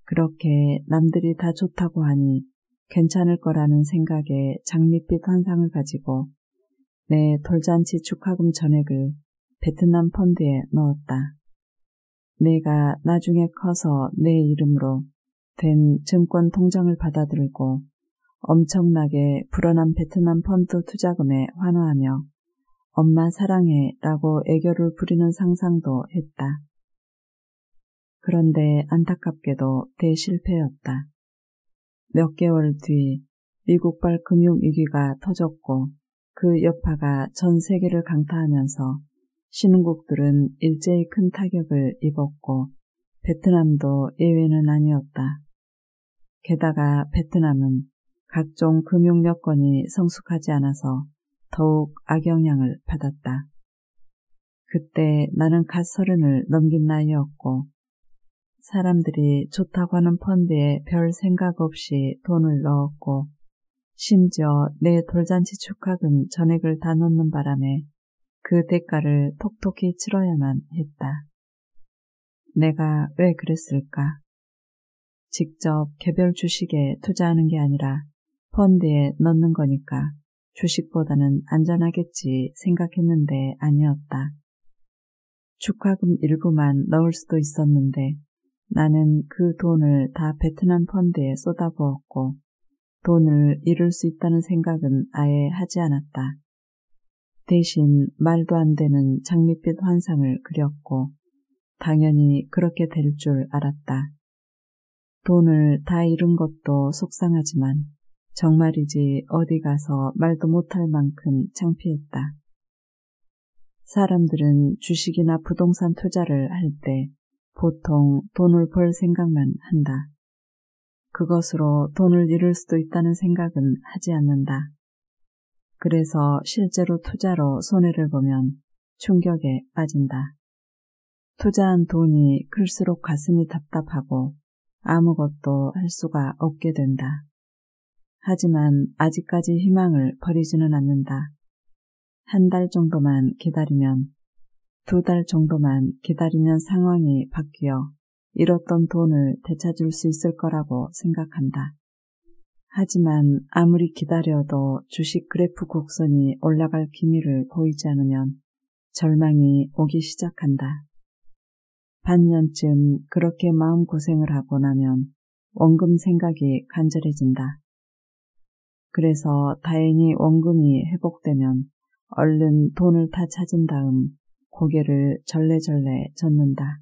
그렇게 남들이 다 좋다고 하니 괜찮을 거라는 생각에 장밋빛 환상을 가지고 내 돌잔치 축하금 전액을 베트남 펀드에 넣었다. 내가 나중에 커서 내 이름으로 된 증권 통장을 받아들고 엄청나게 불어난 베트남 펀드 투자금에 환호하며 엄마 사랑해 라고 애교를 부리는 상상도 했다. 그런데 안타깝게도 대실패였다. 몇 개월 뒤 미국발 금융위기가 터졌고 그 여파가 전 세계를 강타하면서 신흥국들은 일제히 큰 타격을 입었고 베트남도 예외는 아니었다. 게다가 베트남은 각종 금융 여건이 성숙하지 않아서 더욱 악영향을 받았다. 그때 나는 갓 30을 넘긴 나이였고 사람들이 좋다고 하는 펀드에 별 생각 없이 돈을 넣었고 심지어 내 돌잔치 축하금 전액을 다 넣는 바람에 그 대가를 톡톡히 치러야만 했다. 내가 왜 그랬을까? 직접 개별 주식에 투자하는 게 아니라 펀드에 넣는 거니까 주식보다는 안전하겠지 생각했는데 아니었다. 축하금 일부만 넣을 수도 있었는데 나는 그 돈을 다 베트남 펀드에 쏟아부었고 돈을 잃을 수 있다는 생각은 아예 하지 않았다. 대신 말도 안 되는 장밋빛 환상을 그렸고 당연히 그렇게 될 줄 알았다. 돈을 다 잃은 것도 속상하지만 정말이지 어디 가서 말도 못할 만큼 창피했다. 사람들은 주식이나 부동산 투자를 할 때 보통 돈을 벌 생각만 한다. 그것으로 돈을 잃을 수도 있다는 생각은 하지 않는다. 그래서 실제로 투자로 손해를 보면 충격에 빠진다. 투자한 돈이 클수록 가슴이 답답하고 아무것도 할 수가 없게 된다. 하지만 아직까지 희망을 버리지는 않는다. 한 달 정도만 기다리면, 2달 정도만 기다리면 상황이 바뀌어 잃었던 돈을 되찾을 수 있을 거라고 생각한다. 하지만 아무리 기다려도 주식 그래프 곡선이 올라갈 기미를 보이지 않으면 절망이 오기 시작한다. 반년쯤 그렇게 마음고생을 하고 나면 원금 생각이 간절해진다. 그래서 다행히 원금이 회복되면 얼른 돈을 다 찾은 다음 고개를 절레절레 젓는다.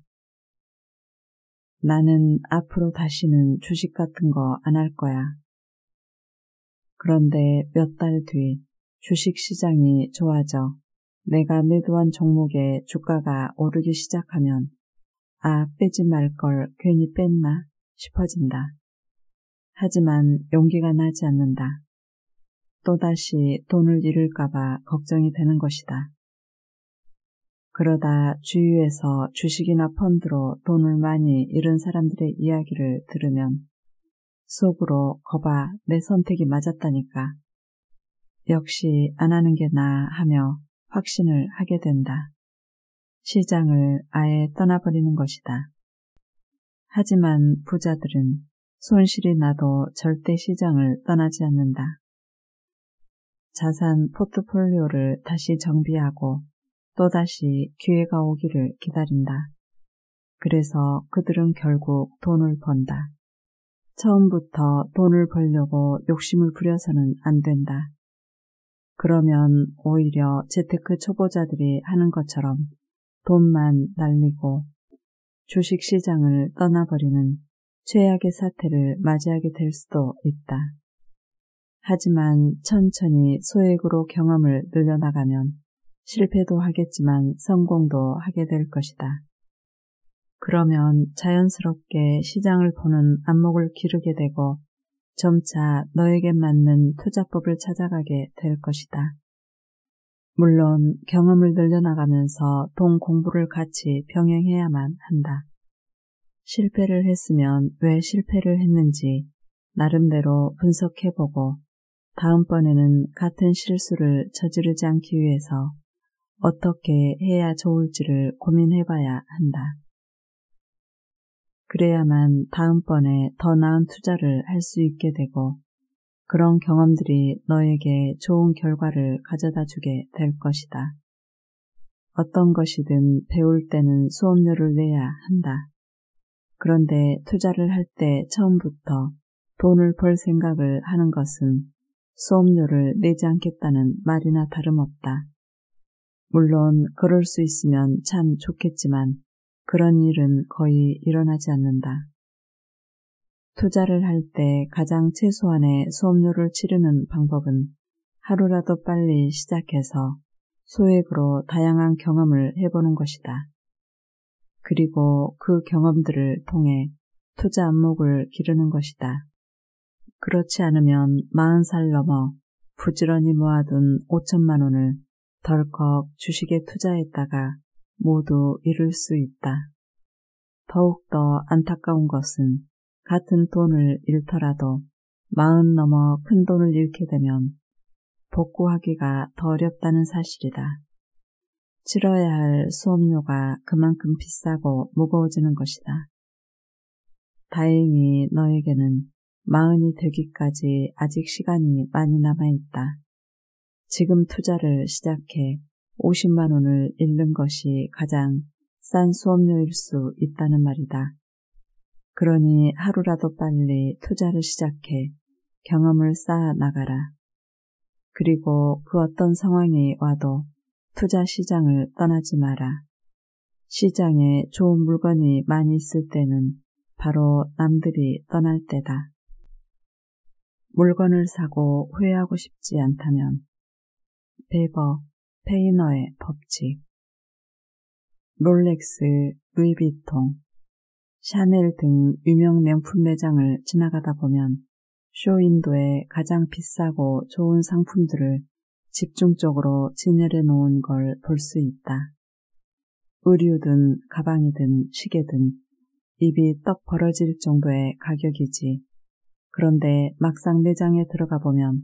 나는 앞으로 다시는 주식 같은 거 안 할 거야. 그런데 몇 달 뒤 주식시장이 좋아져 내가 매도한 종목의 주가가 오르기 시작하면 빼지 말 걸 괜히 뺐나 싶어진다. 하지만 용기가 나지 않는다. 또다시 돈을 잃을까봐 걱정이 되는 것이다. 그러다 주위에서 주식이나 펀드로 돈을 많이 잃은 사람들의 이야기를 들으면 속으로 거봐 내 선택이 맞았다니까. 역시 안 하는 게 나아 하며 확신을 하게 된다. 시장을 아예 떠나버리는 것이다. 하지만 부자들은 손실이 나도 절대 시장을 떠나지 않는다. 자산 포트폴리오를 다시 정비하고 또다시 기회가 오기를 기다린다. 그래서 그들은 결국 돈을 번다. 처음부터 돈을 벌려고 욕심을 부려서는 안 된다. 그러면 오히려 재테크 초보자들이 하는 것처럼 돈만 날리고 주식시장을 떠나버리는 최악의 사태를 맞이하게 될 수도 있다. 하지만 천천히 소액으로 경험을 늘려나가면 실패도 하겠지만 성공도 하게 될 것이다. 그러면 자연스럽게 시장을 보는 안목을 기르게 되고 점차 너에게 맞는 투자법을 찾아가게 될 것이다. 물론 경험을 늘려나가면서 돈 공부를 같이 병행해야만 한다. 실패를 했으면 왜 실패를 했는지 나름대로 분석해보고 다음번에는 같은 실수를 저지르지 않기 위해서 어떻게 해야 좋을지를 고민해봐야 한다. 그래야만 다음번에 더 나은 투자를 할 수 있게 되고 그런 경험들이 너에게 좋은 결과를 가져다 주게 될 것이다. 어떤 것이든 배울 때는 수업료를 내야 한다. 그런데 투자를 할 때 처음부터 돈을 벌 생각을 하는 것은 수업료를 내지 않겠다는 말이나 다름없다. 물론 그럴 수 있으면 참 좋겠지만 그런 일은 거의 일어나지 않는다. 투자를 할 때 가장 최소한의 수업료를 치르는 방법은 하루라도 빨리 시작해서 소액으로 다양한 경험을 해보는 것이다. 그리고 그 경험들을 통해 투자 안목을 기르는 것이다. 그렇지 않으면 40살 넘어 부지런히 모아둔 5천만 원을 덜컥 주식에 투자했다가 모두 잃을 수 있다. 더욱더 안타까운 것은 같은 돈을 잃더라도 40 넘어 큰 돈을 잃게 되면 복구하기가 더 어렵다는 사실이다. 치러야 할 수업료가 그만큼 비싸고 무거워지는 것이다. 다행히 너에게는 40이 되기까지 아직 시간이 많이 남아있다. 지금 투자를 시작해 50만 원을 잃는 것이 가장 싼 수업료일 수 있다는 말이다. 그러니 하루라도 빨리 투자를 시작해 경험을 쌓아 나가라. 그리고 그 어떤 상황이 와도 투자 시장을 떠나지 마라. 시장에 좋은 물건이 많이 있을 때는 바로 남들이 떠날 때다. 물건을 사고 후회하고 싶지 않다면 베버 페이너의 법칙. 롤렉스, 루이비통, 샤넬 등 유명 명품 매장을 지나가다 보면 쇼윈도에 가장 비싸고 좋은 상품들을 집중적으로 진열해 놓은 걸 볼 수 있다. 의류든 가방이든 시계든 입이 떡 벌어질 정도의 가격이지. 그런데 막상 매장에 들어가 보면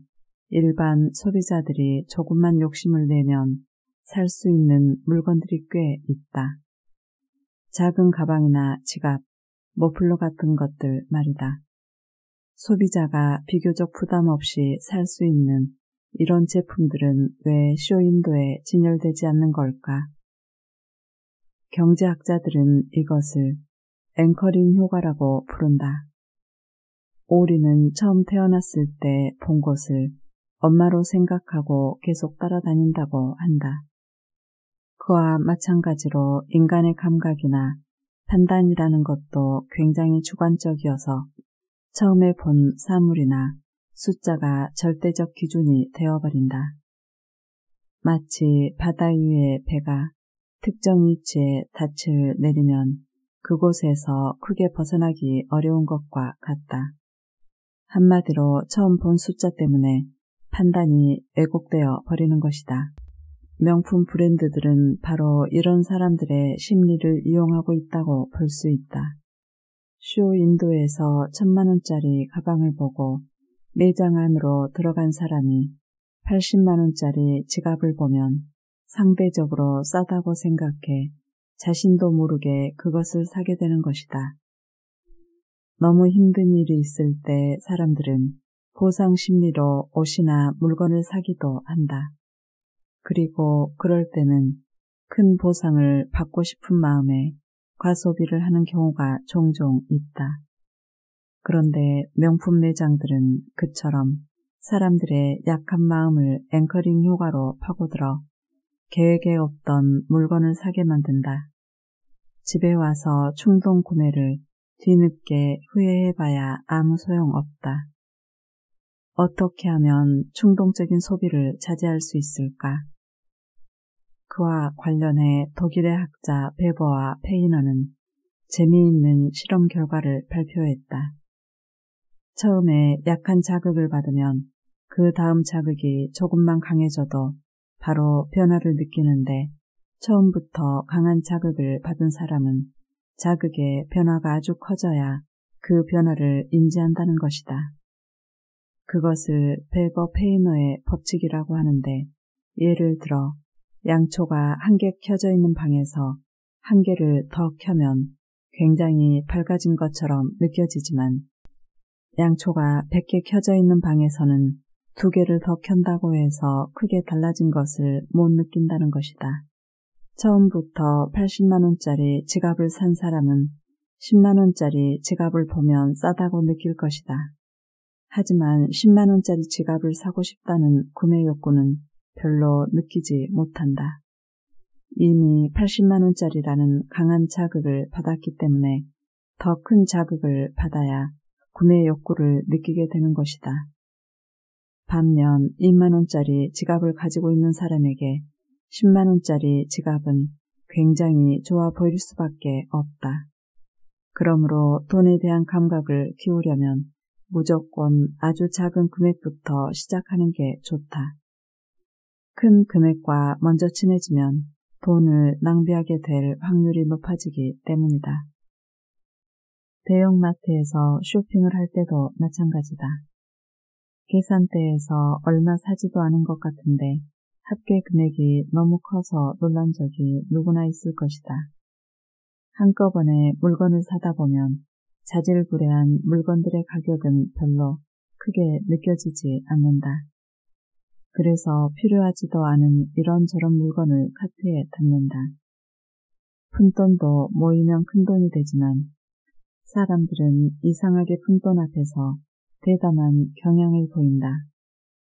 일반 소비자들이 조금만 욕심을 내면 살 수 있는 물건들이 꽤 있다. 작은 가방이나 지갑, 머플러 같은 것들 말이다. 소비자가 비교적 부담 없이 살 수 있는 이런 제품들은 왜 쇼윈도에 진열되지 않는 걸까? 경제학자들은 이것을 앵커링 효과라고 부른다. 오리는 처음 태어났을 때 본 곳을 엄마로 생각하고 계속 따라다닌다고 한다. 그와 마찬가지로 인간의 감각이나 판단이라는 것도 굉장히 주관적이어서 처음에 본 사물이나 숫자가 절대적 기준이 되어버린다. 마치 바다 위의 배가 특정 위치에 닻을 내리면 그곳에서 크게 벗어나기 어려운 것과 같다. 한마디로 처음 본 숫자 때문에 판단이 왜곡되어 버리는 것이다. 명품 브랜드들은 바로 이런 사람들의 심리를 이용하고 있다고 볼 수 있다. 쇼윈도에서 1000만 원짜리 가방을 보고 매장 안으로 들어간 사람이 80만 원짜리 지갑을 보면 상대적으로 싸다고 생각해 자신도 모르게 그것을 사게 되는 것이다. 너무 힘든 일이 있을 때 사람들은 보상 심리로 옷이나 물건을 사기도 한다. 그리고 그럴 때는 큰 보상을 받고 싶은 마음에 과소비를 하는 경우가 종종 있다. 그런데 명품 매장들은 그처럼 사람들의 약한 마음을 앵커링 효과로 파고들어 계획에 없던 물건을 사게 만든다. 집에 와서 충동 구매를 뒤늦게 후회해봐야 아무 소용없다. 어떻게 하면 충동적인 소비를 자제할 수 있을까? 그와 관련해 독일의 학자 베버와 페이너는 재미있는 실험 결과를 발표했다. 처음에 약한 자극을 받으면 그 다음 자극이 조금만 강해져도 바로 변화를 느끼는데 처음부터 강한 자극을 받은 사람은 자극의 변화가 아주 커져야 그 변화를 인지한다는 것이다. 그것을 베버 페이너의 법칙이라고 하는데 예를 들어 양초가 한 개 켜져 있는 방에서 한 개를 더 켜면 굉장히 밝아진 것처럼 느껴지지만 양초가 100개 켜져 있는 방에서는 2개를 더 켠다고 해서 크게 달라진 것을 못 느낀다는 것이다. 처음부터 80만 원짜리 지갑을 산 사람은 10만 원짜리 지갑을 보면 싸다고 느낄 것이다. 하지만 10만 원짜리 지갑을 사고 싶다는 구매 욕구는 별로 느끼지 못한다. 이미 80만 원짜리라는 강한 자극을 받았기 때문에 더 큰 자극을 받아야 구매 욕구를 느끼게 되는 것이다. 반면 2만 원짜리 지갑을 가지고 있는 사람에게 10만 원짜리 지갑은 굉장히 좋아 보일 수밖에 없다. 그러므로 돈에 대한 감각을 키우려면 무조건 아주 작은 금액부터 시작하는 게 좋다. 큰 금액과 먼저 친해지면 돈을 낭비하게 될 확률이 높아지기 때문이다. 대형마트에서 쇼핑을 할 때도 마찬가지다. 계산대에서 얼마 사지도 않은 것 같은데 합계 금액이 너무 커서 놀란 적이 누구나 있을 것이다. 한꺼번에 물건을 사다 보면 자질구레한 물건들의 가격은 별로 크게 느껴지지 않는다. 그래서 필요하지도 않은 이런저런 물건을 카트에 담는다. 푼돈도 모이면 큰돈이 되지만 사람들은 이상하게 푼돈 앞에서 대담한 경향을 보인다.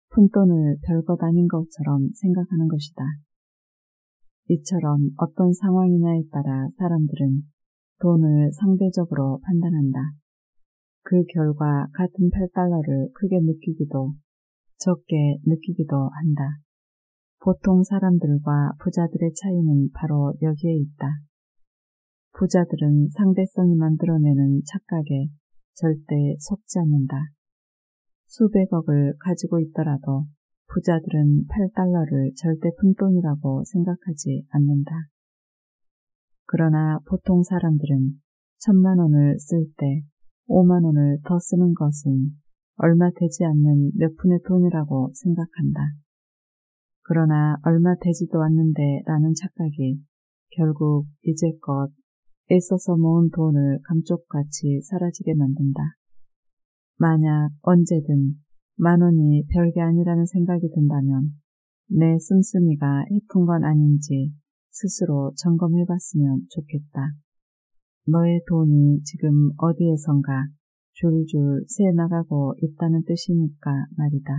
푼돈을 별것 아닌 것처럼 생각하는 것이다. 이처럼 어떤 상황이냐에 따라 사람들은 돈을 상대적으로 판단한다. 그 결과 같은 8달러를 크게 느끼기도 적게 느끼기도 한다. 보통 사람들과 부자들의 차이는 바로 여기에 있다. 부자들은 상대성이 만들어내는 착각에 절대 속지 않는다. 수백억을 가지고 있더라도 부자들은 8달러를 절대 푼돈이라고 생각하지 않는다. 그러나 보통 사람들은 1000만 원을 쓸 때 5만 원을 더 쓰는 것은 얼마 되지 않는 몇 푼의 돈이라고 생각한다. 그러나 얼마 되지도 않는데 라는 착각이 결국 이제껏 애써서 모은 돈을 감쪽같이 사라지게 만든다. 만약 언제든 10,000원이 별게 아니라는 생각이 든다면 내 씀씀이가 해픈 건 아닌지 스스로 점검해봤으면 좋겠다. 너의 돈이 지금 어디에선가 줄줄 새 나가고 있다는 뜻이니까 말이다.